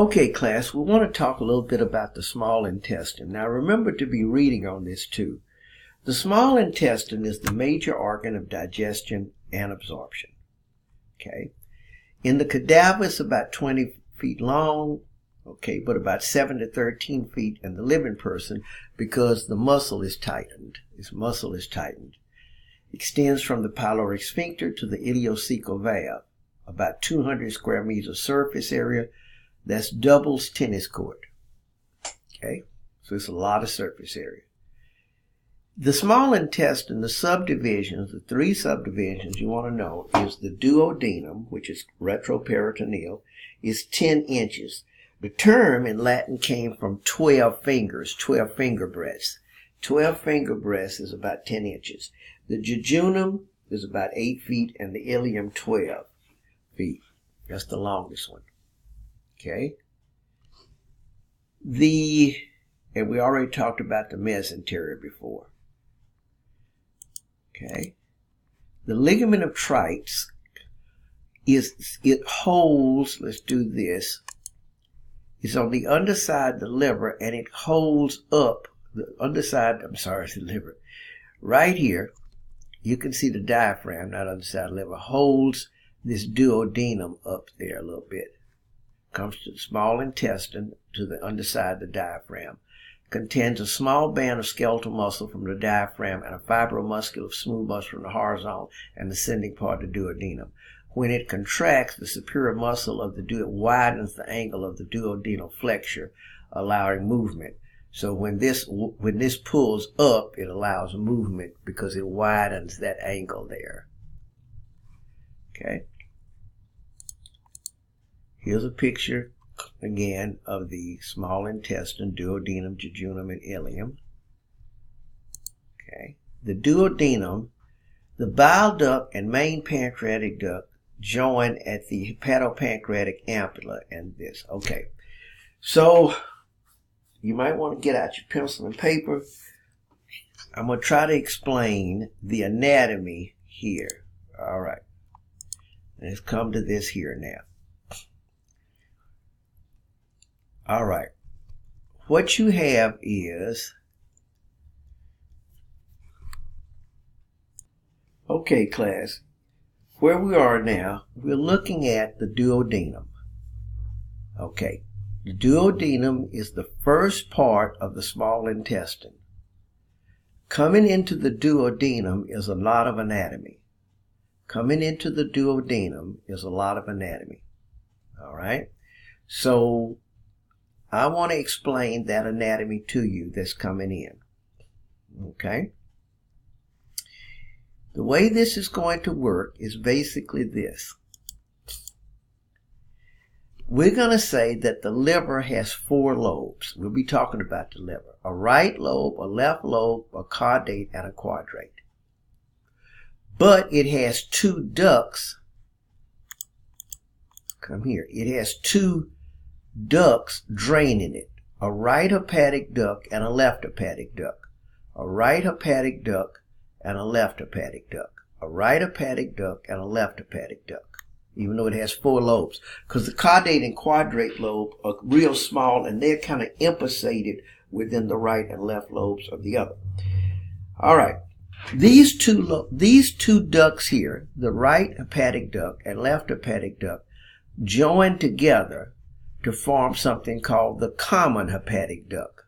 Okay, class, we want to talk a little bit about the small intestine. Now, remember to be reading on this too. The small intestine is the major organ of digestion and absorption. Okay. In the cadaver, it's about 20 feet long, okay, but about 7 to 13 feet in the living person because the muscle is tightened. This muscle is tightened. Extends from the pyloric sphincter to the ileocecal valve. About 200 square meters surface area. That's doubles tennis court. Okay, so it's a lot of surface area. The small intestine, the subdivisions, the three subdivisions you want to know is the duodenum, which is retroperitoneal, is 10 inches. The term in Latin came from 12 fingers, 12 finger breadths. 12 finger breadths is about 10 inches. The jejunum is about 8 feet and the ileum 12 feet. That's the longest one. Okay. And we already talked about the mesentery before. Okay. The ligament of Treitz it holds, let's do this, it's on the underside of the liver and it holds up the underside, the liver. Right here, you can see the diaphragm, not underside of the liver, holds this duodenum up there a little bit. Comes to the small intestine to the underside of the diaphragm. Contains a small band of skeletal muscle from the diaphragm and a fibromuscular smooth muscle from the horizontal and ascending part of the duodenum. When it contracts, the superior muscle of the duodenum widens the angle of the duodenal flexure, allowing movement. So when this pulls up, it allows movement because it widens that angle there. Okay. Here's a picture, again, of the small intestine, duodenum, jejunum, and ileum. Okay. The duodenum, the bile duct and main pancreatic duct join at the hepatopancreatic ampulla and this. Okay. So, you might want to get out your pencil and paper. I'm going to try to explain the anatomy here. All right. Let's come to this here now. All right. What you have is, okay, class, where we are now, we're looking at the duodenum. Okay. The duodenum is the first part of the small intestine. Coming into the duodenum is a lot of anatomy. Coming into the duodenum is a lot of anatomy. All right. So, I want to explain that anatomy to you that's coming in. Okay? The way this is going to work is basically this. We're going to say that the liver has 4 lobes. We'll be talking about the liver. A right lobe, a left lobe, a caudate, and a quadrate. But it has 2 ducts. Come here. It has 2 ducts draining it. A right hepatic duct and a left hepatic duct. A right hepatic duct and a left hepatic duct. A right hepatic duct and a left hepatic duct. Even though it has 4 lobes. Because the caudate and quadrate lobe are real small and they're kind of implicated within the right and left lobes of the other. Alright. These two ducts here, the right hepatic duct and left hepatic duct, join together to form something called the common hepatic duct.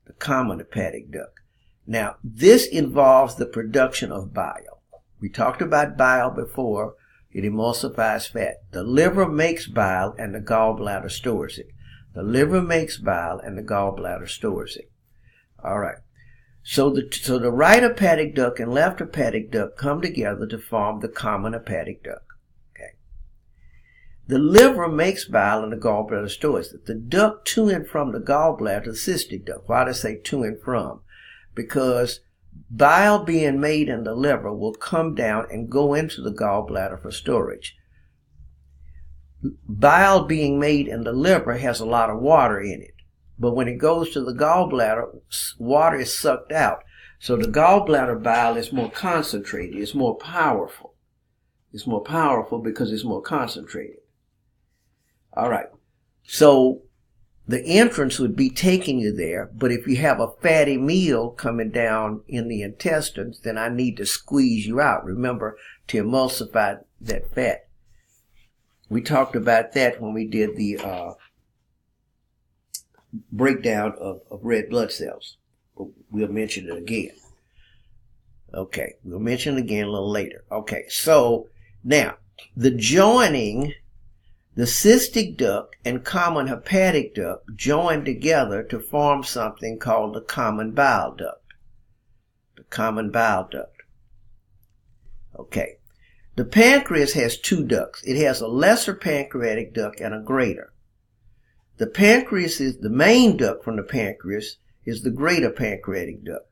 The common hepatic duct. Now, this involves the production of bile. We talked about bile before. It emulsifies fat. The liver makes bile and the gallbladder stores it. The liver makes bile and the gallbladder stores it. All right. So the right hepatic duct and left hepatic duct come together to form the common hepatic duct. The liver makes bile and the gallbladder stores it. The duct to and from the gallbladder, the cystic duct. Why do I say to and from? Because bile being made in the liver will come down and go into the gallbladder for storage. Bile being made in the liver has a lot of water in it. But when it goes to the gallbladder, water is sucked out. So the gallbladder bile is more concentrated. It's more powerful. It's more powerful because it's more concentrated. All right. So the entrance would be taking you there, but if you have a fatty meal coming down in the intestines, then I need to squeeze you out. Remember, to emulsify that fat. We talked about that when we did the breakdown of red blood cells. We'll mention it again. Okay, we'll mention it again a little later. Okay, so now the joining, the cystic duct and common hepatic duct join together to form something called the common bile duct. The common bile duct. Okay. The pancreas has two ducts. It has a lesser pancreatic duct and a greater. The pancreas is the main duct from the pancreas is the greater pancreatic duct.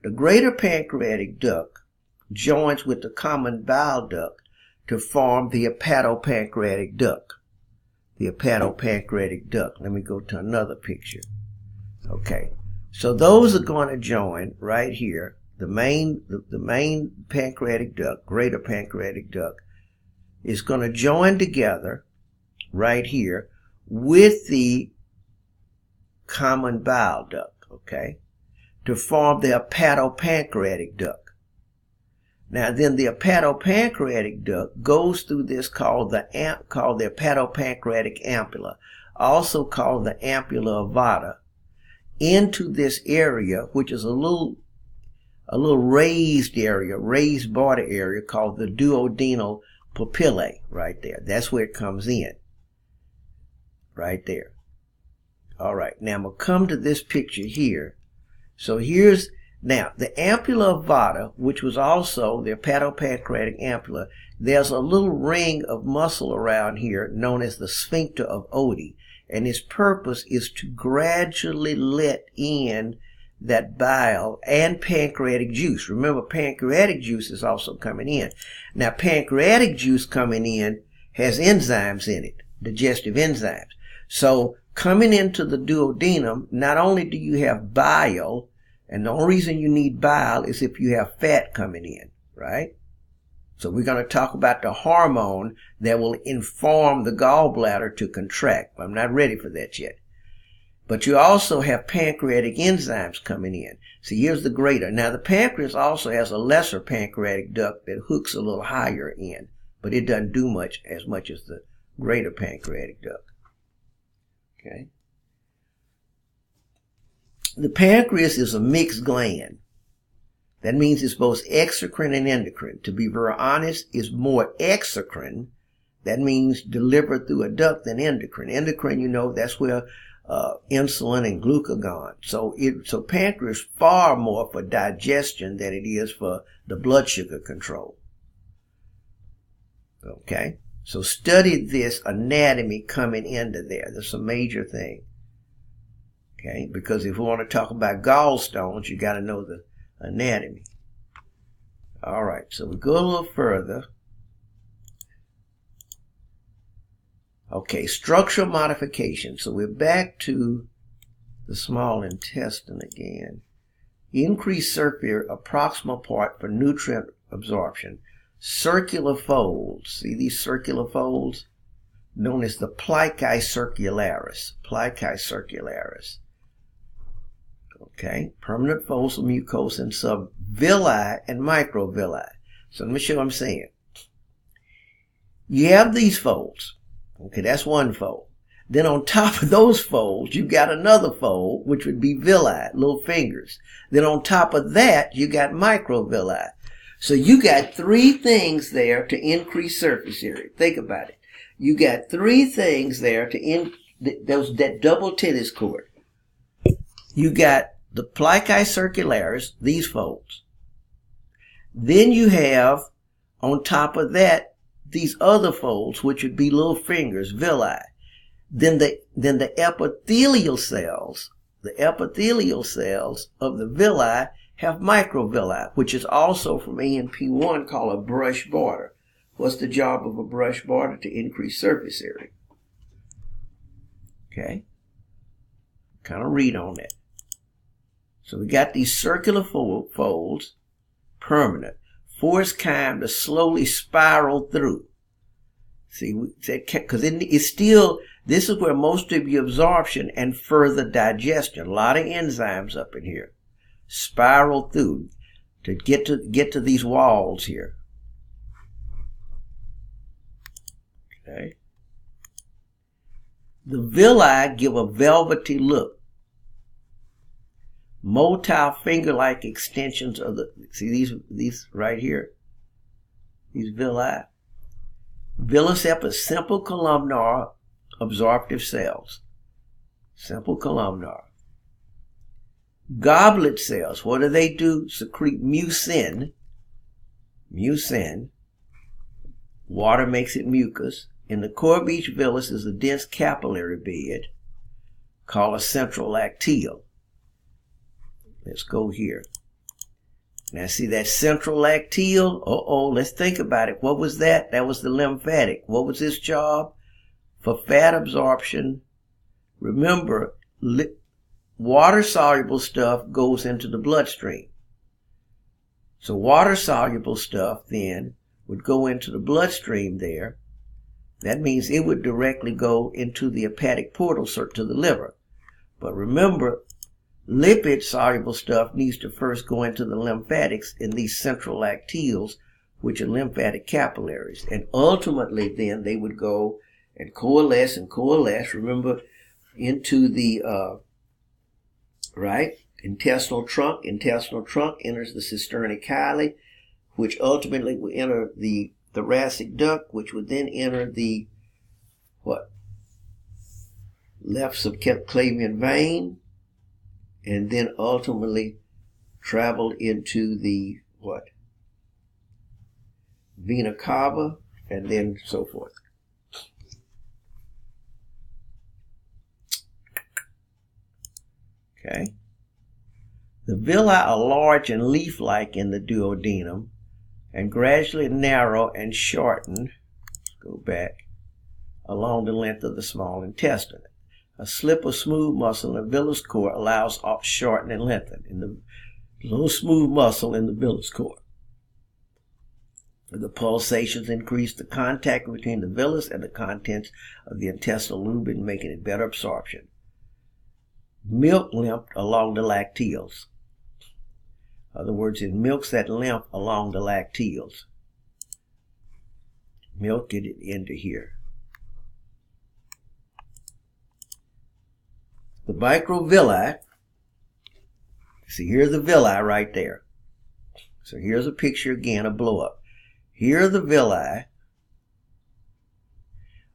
The greater pancreatic duct joins with the common bile duct to form the hepatopancreatic duct. The hepatopancreatic duct. Let me go to another picture. Okay. So those are going to join right here. The main pancreatic duct, greater pancreatic duct, is going to join together right here with the common bile duct, okay, to form the hepatopancreatic duct. Now then the hepatopancreatic duct goes through this called the hepatopancreatic ampulla, also called the ampulla of Vada, into this area, which is a little raised area, raised border area called the duodenal papillae right there. That's where it comes in. Right there. All right. Now I'm going to come to this picture here. So here's, now the ampulla of Vada, which was also the hepatopancreatic ampulla, there's a little ring of muscle around here known as the sphincter of Oddi. And its purpose is to gradually let in that bile and pancreatic juice. Remember, pancreatic juice is also coming in. Now, pancreatic juice coming in has enzymes in it, digestive enzymes. So, coming into the duodenum, not only do you have bile, and the only reason you need bile is if you have fat coming in, right? So, we're going to talk about the hormone that will inform the gallbladder to contract. I'm not ready for that yet. But you also have pancreatic enzymes coming in. So here's the greater. Now the pancreas also has a lesser pancreatic duct that hooks a little higher in, but it doesn't do as much as the greater pancreatic duct. Okay. The pancreas is a mixed gland. That means it's both exocrine and endocrine. To be very honest, it's more exocrine. That means delivered through a duct than endocrine. Endocrine, you know, that's where insulin and glucagon. So pancreas far more for digestion than it is for the blood sugar control. Okay? So study this anatomy coming into there. That's a major thing. Okay? Because if we want to talk about gallstones, you got to know the anatomy. All right. So we go a little further. Okay, structural modification. So we're back to the small intestine again. Increased circular proximal part for nutrient absorption. Circular folds. See these circular folds? Known as the plicae circularis. Plicae circularis. Okay, permanent folds of mucosa and subvilli and microvilli. So let me show what I'm saying. You have these folds. Okay, that's one fold. Then on top of those folds, you've got another fold, which would be villi, little fingers. Then on top of that, you got microvilli. So you got three things there to increase surface area. Think about it. You got three things there to that double tennis court. You got the plicae circularis, these folds. Then you have, on top of that, these other folds, which would be little fingers, villi. Then the epithelial cells of the villi have microvilli, which is also from ANP1 called a brush border. What's the job of a brush border? To increase surface area. Okay. Kind of read on that. So we got these circular folds, permanent. Force chyme to slowly spiral through. See, because it's still, this is where most of your absorption and further digestion, a lot of enzymes up in here, spiral through to get to these walls here. Okay. The villi give a velvety look. Motile finger-like extensions of the, see these right here? These villi. Villus are simple columnar absorptive cells. Simple columnar. Goblet cells, what do? Secrete mucin. Mucin. Water makes it mucus. In the core of each villus is a dense capillary bed called a central lacteal. Let's go here. Now see that central lacteal? Let's think about it. What was that? That was the lymphatic. What was its job? For fat absorption. Remember, water-soluble stuff goes into the bloodstream. So water-soluble stuff then would go into the bloodstream there. That means it would directly go into the hepatic portal to the liver. But remember, lipid-soluble stuff needs to first go into the lymphatics in these central lacteals, which are lymphatic capillaries. And ultimately then they would go and coalesce, remember, into the, intestinal trunk. Intestinal trunk enters the cisternae chyli, which ultimately will enter the thoracic duct, which would then enter the, left subclavian vein, and then ultimately travel into the, vena cava, and then so forth. Okay. The villi are large and leaf-like in the duodenum and gradually narrow and shorten, go back, along the length of the small intestine. A slip of smooth muscle in the villus cord allows shorten and lengthen in the little smooth muscle in the villus cord. The pulsations increase the contact between the villus and the contents of the intestinal lumen, making it better absorption. Milk lymph along the lacteals. In other words, it milks that lymph along the lacteals. Milk it into here. The microvilli, see here's the villi right there. So here's a picture again, a blow up. Here are the villi.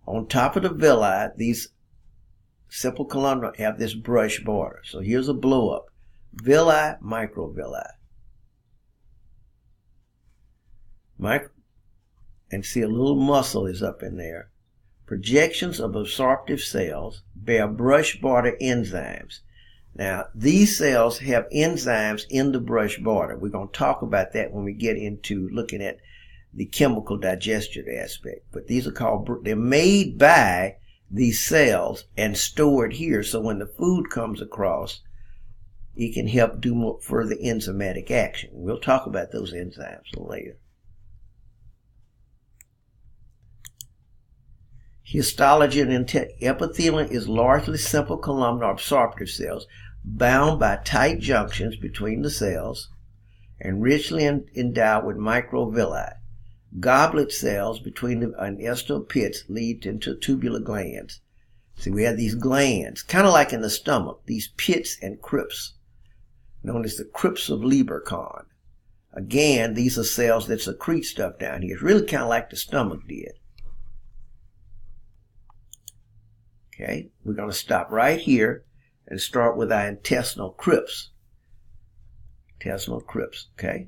On top of the villi, these simple columnar have this brush border. So here's a blow up. Villi, microvilli. And see a little muscle is up in there. Projections of absorptive cells bear brush border enzymes. Now, these cells have enzymes in the brush border. We're going to talk about that when we get into looking at the chemical digestion aspect. But these are called, they're made by these cells and stored here. So when the food comes across, it can help do more further enzymatic action. We'll talk about those enzymes later. Histology and epithelium is largely simple columnar absorptive cells bound by tight junctions between the cells and richly endowed with microvilli. Goblet cells between the intestinal pits lead into tubular glands. See, we have these glands, kind of like in the stomach, these pits and crypts, known as the crypts of Lieberkühn. Again, these are cells that secrete stuff down here. It's really kind of like the stomach did. Okay, we're going to stop right here and start with our intestinal crypts. Intestinal crypts, okay?